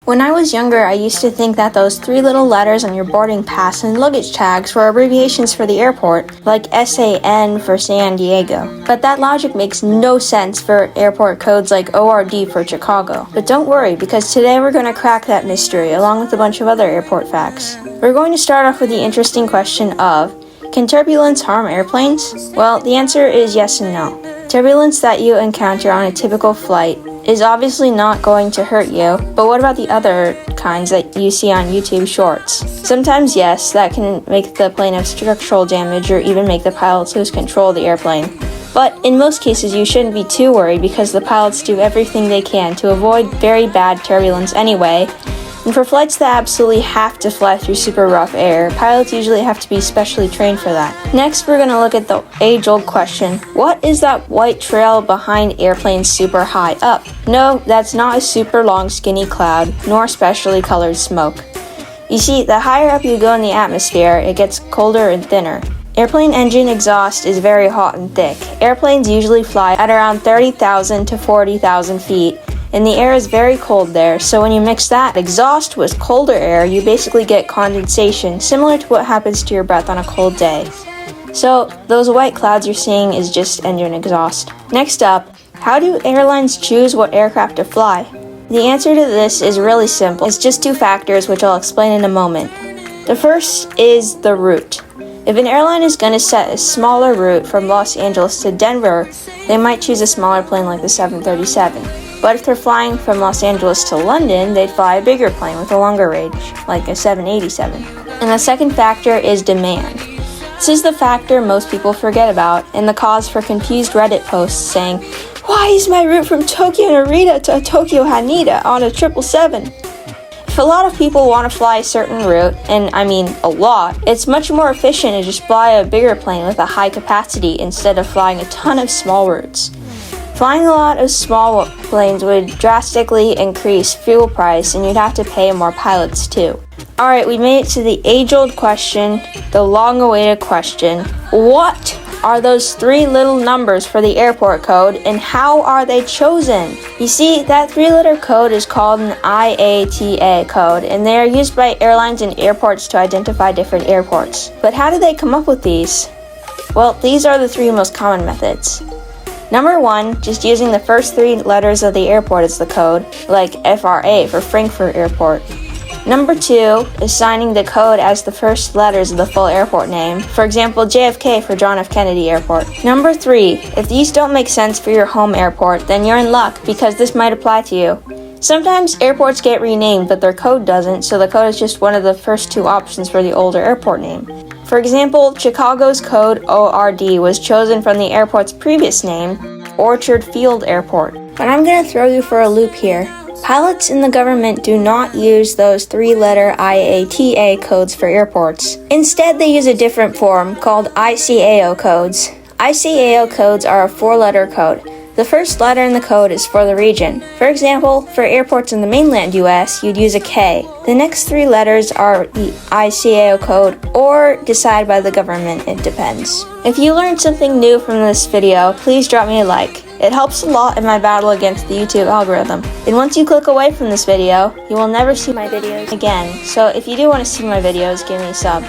When I was younger, I used to think that those three little letters on your boarding pass and luggage tags were abbreviations for the airport, like SAN for San Diego. But that logic makes no sense for airport codes like ORD for Chicago. But don't worry, because today we're going to crack that mystery along with a bunch of other airport facts. We're going to start off with the interesting question of, can turbulence harm airplanes? Well, the answer is yes and no. Turbulence that you encounter on a typical flight is obviously not going to hurt you, but what about the other kinds that you see on YouTube shorts? Sometimes, yes, that can make the plane have structural damage or even make the pilots lose control of the airplane. But in most cases, you shouldn't be too worried because the pilots do everything they can to avoid very bad turbulence anyway. And for flights that absolutely have to fly through super rough air, pilots usually have to be specially trained for that. Next, we're going to look at the age-old question, what is that white trail behind airplanes super high up? No, that's not a super long skinny cloud, nor specially colored smoke. You see, the higher up you go in the atmosphere, it gets colder and thinner. Airplane engine exhaust is very hot and thick. Airplanes usually fly at around 30,000 to 40,000 feet, and the air is very cold there, so when you mix that exhaust with colder air, you basically get condensation, similar to what happens to your breath on a cold day. So, those white clouds you're seeing is just engine exhaust. Next up, how do airlines choose what aircraft to fly? The answer to this is really simple. It's just two factors, which I'll explain in a moment. The first is the route. If an airline is going to set a smaller route from Los Angeles to Denver, they might choose a smaller plane like the 737. But if they're flying from Los Angeles to London, they'd fly a bigger plane with a longer range, like a 787. And the second factor is demand. This is the factor most people forget about, and the cause for confused Reddit posts saying, "Why is my route from Tokyo Narita to Tokyo Haneda on a 777? If a lot of people want to fly a certain route, and I mean a lot, it's much more efficient to just fly a bigger plane with a high capacity instead of flying a ton of small routes. Flying a lot of small planes would drastically increase fuel price, and you'd have to pay more pilots too." Alright, we made it to the age-old question, the long-awaited question. What are those three little numbers for the airport code, and how are they chosen? You see, that three-letter code is called an IATA code, and they are used by airlines and airports to identify different airports. But how did they come up with these? Well, these are the three most common methods. Number one, just using the first three letters of the airport as the code, like FRA for Frankfurt Airport. Number two, assigning the code as the first letters of the full airport name, for example, JFK for John F. Kennedy Airport. Number three, if these don't make sense for your home airport, then you're in luck because this might apply to you. Sometimes airports get renamed, but their code doesn't, so the code is just one of the first two options for the older airport name. For example, Chicago's code ORD was chosen from the airport's previous name, Orchard Field Airport. But I'm going to throw you for a loop here. Pilots in the government do not use those three-letter IATA codes for airports. Instead, they use a different form called ICAO codes. ICAO codes are a four-letter code. The first letter in the code is for the region. For example, for airports in the mainland US, you'd use a K. The next three letters are the ICAO code or decided by the government, it depends. If you learned something new from this video, please drop me a like. It helps a lot in my battle against the YouTube algorithm. And once you click away from this video, you will never see my videos again. So if you do want to see my videos, give me a sub.